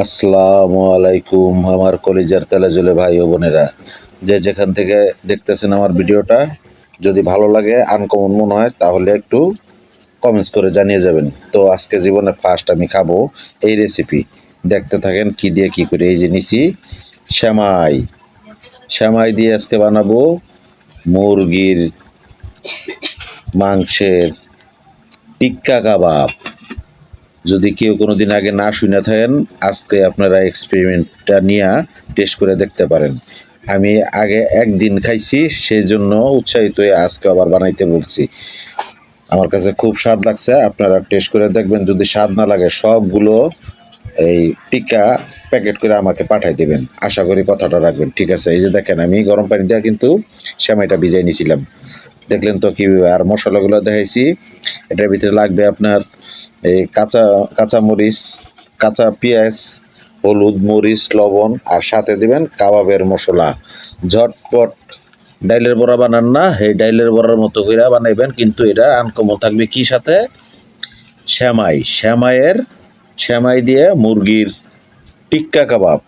আসসালামু আলাইকুম আমার কলিজার তেলেজলে ভাই ও বোনেরা, যে যেখান থেকে দেখতেছেন আমার ভিডিওটা, যদি ভালো লাগে আনকমন মনে হয় তাহলে একটু কমেন্টস করে জানিয়ে যাবেন। তো আজকে জীবনে ফার্স্ট আমি খাবো এই রেসিপি, দেখতে থাকেন কি দিয়ে কি করে। এই যে নিছি শ্যামাই, শ্যামাই দিয়ে আজকে বানাবো মুরগির মাংসের টিক্কা কাবাব। যদি কেউ কোনো দিন আগে না শুনে থাকেন, আজকে আপনারা এক্সপেরিমেন্টটা নিয়ে টেস্ট করে দেখতে পারেন। আমি আগে একদিন খাইছি, সেই জন্য উৎসাহিত হয়ে আজকে আবার বানাইতে বলছি। আমার কাছে খুব স্বাদ লাগছে, আপনারা টেস্ট করে দেখবেন। যদি স্বাদ না লাগে সবগুলো এই টিক্কা প্যাকেট করে আমাকে পাঠাই দেবেন, আশা করি কথাটা রাখবেন, ঠিক আছে? এই যে দেখেন, আমি গরম পানি দিয়ে কিন্তু সেমাইটা ভিজাই নিয়েছিলাম, দেখলেন তো কীভাবে। আর মশলাগুলো দেখাইছি, এটার ভিতরে লাগবে আপনার এই কাঁচা মরিচ, কাঁচা পেঁয়াজ, হলুদ, মরিচ, লবণ, আর সাথে দিবেন কাবাবের মশলা। ঝটপট ডাইলের বড়া বানান না, এই ডাইলের বড়ার মতো করে বানাইবেন, কিন্তু এটা আনকমন থাকবে কি সাথে? শ্যামাই। শ্যামাই দিয়ে মুরগির টিক্কা কাবাব।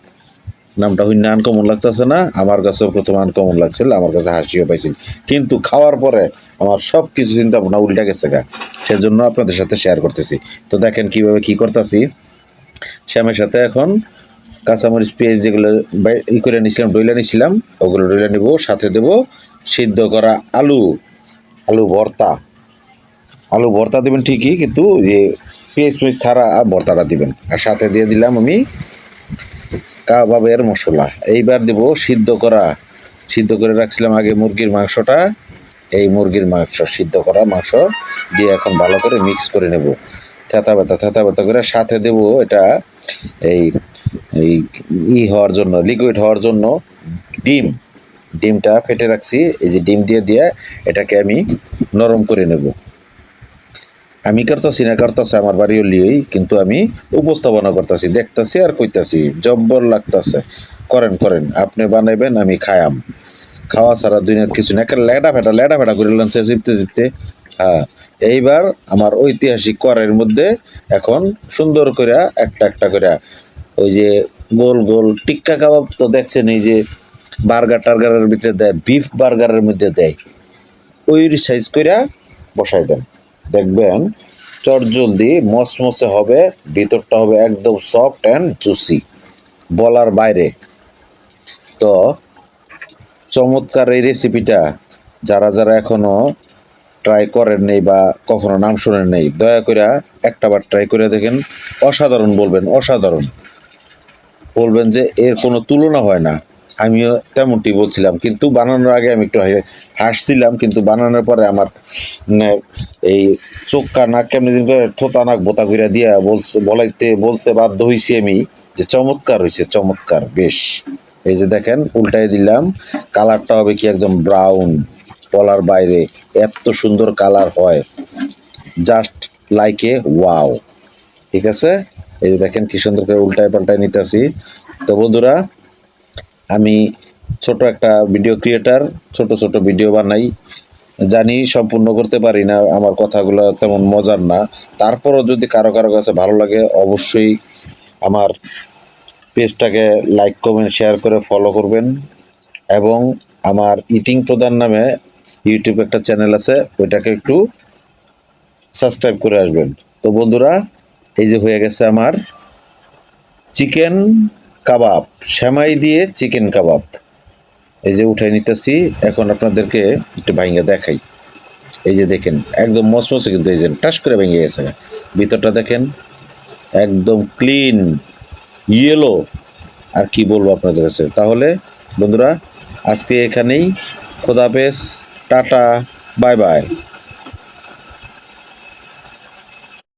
নামটা হইনা আনকমন লাগতেছে না? আমার কাছেও প্রথমে আনকমন লাগছিল, আমার কাছে হাসিও পাইছিল, কিন্তু খাওয়ার পরে আমার সব কিছু চিন্তা ভাবনা উল্টা গেছে গা, সেজন্য আপনাদের সাথে শেয়ার করতেছি। তো দেখেন কিভাবে কি করতেছি। শ্যামের সাথে এখন কাঁচামরিচ, পেঁয়াজ যেগুলো করে নিছিলাম, ডইলা নিছিলাম, ওগুলো ডইলা নিব। সাথে দেব সিদ্ধ করা আলু, আলু ভর্তা। আলু ভর্তা দেবেন ঠিকই, কিন্তু যে পেঁয়াজ ছাড়া ভর্তাটা দিবেন। আর সাথে দিয়ে দিলাম আমি কাবাবের মশলা। এইবার দেব সিদ্ধ করে রাখছিলাম আগে মুরগির মাংসটা। এই মুরগির মাংস, সিদ্ধ করা মাংস দিয়ে এখন ভালো করে মিক্স করে নেব, থেতা ব্যথা করে। সাথে দেব এটা এই এই হওয়ার জন্য, লিকুইড হওয়ার জন্য ডিমটা ফেটে রাখছি। এই যে ডিম দিয়ে এটাকে আমি নরম করে নেব। আমি করতেছি আমার বাড়িও লিয়েই, কিন্তু আমি উপস্থাপনা করতেছি, দেখতেছি আর কইতাছি, জব্বর লাগতেছে। করেন আপনি বানাইবেন, আমি খায়াম। খাওয়া ছাড়া দুনিয়ার কিছু না। একটা লেডা ফেটা করে লানছে চিপতে। হ্যাঁ, এইবার আমার ঐতিহাসিক কড়াইয়ের মধ্যে এখন সুন্দর করে একটা করে ওই যে গোল গোল টিক্কা কাবাব তো দেখছেন, এই যে বার্গার টার্গারের ভিতরে দেয়, বিফ বার্গারের মধ্যে দেয়, ওই সাইজ করে বসাই দেন। দেখবেন চটজলদি মচমচে হবে, ভিতরটা হবে একদম সফট অ্যান্ড জুসি, বলার বাইরে। তো চমৎকার এই রেসিপিটা যারা এখনো ট্রাই করেন নেই বা কখনো নাম শোনেন নেই, দয়া করে একটাবার ট্রাই করে দেখেন। অসাধারণ বলবেন যে এর কোনো তুলনা হয় না। আমিও তেমনটি বলছিলাম, কিন্তু বানানোর আগে আমি একটু হাসছিলাম, কিন্তু বানানোর পরে আমার এই চোখ নাক কেমনি দিন করে থোতা নাক বোতা কইরা দিয়া বলতে বাধ্য হয়েছি আমি যে চমৎকার হয়েছে, চমৎকার বেশ। এই যে দেখেন, উল্টাই দিলাম, কালারটা হবে কি একদম ব্রাউন, বলার বাইরে এত সুন্দর কালার হয়, জাস্ট লাইক এ ওয়াও। ঠিক আছে, এই যে দেখেন কি সুন্দর করে উল্টায় পাল্টায় নিতেছি। তো বন্ধুরা, আমি ছোট একটা ভিডিও ক্রিয়েটার, ছোট ভিডিও বানাই, জানি সম্পূর্ণ করতে পারি না, আমার কথাগুলো তেমন মজার না। তারপরও যদি কারো কাছে ভালো লাগে, অবশ্যই আমার পেজটাকে লাইক কমেন্ট শেয়ার করে ফলো করবেন। এবং আমার ইটিং প্রধান নামে ইউটিউব একটা চ্যানেল আছে, ওইটাকে একটু সাবস্ক্রাইব করে আসবেন। তো বন্ধুরা, এই যে হয়ে গেছে আমার চিকেন কাবাব, সেমাই দিয়ে চিকেন কাবাব। এই যে উঠাই নিতেছি, এখন আপনাদেরকে একটু ভাঙিয়ে দেখাই। এই যে দেখেন একদম মচমচে, কিন্তু এই যে টাস করে ভেঙে গেছে। ভিতরটা দেখেন একদম ক্লিন ইয়েলো। আর কি বলবো আপনাদের কাছে। তাহলে বন্ধুরা, আজকে এখানেই, খোদাফেজ, টাটা, বাই বাই।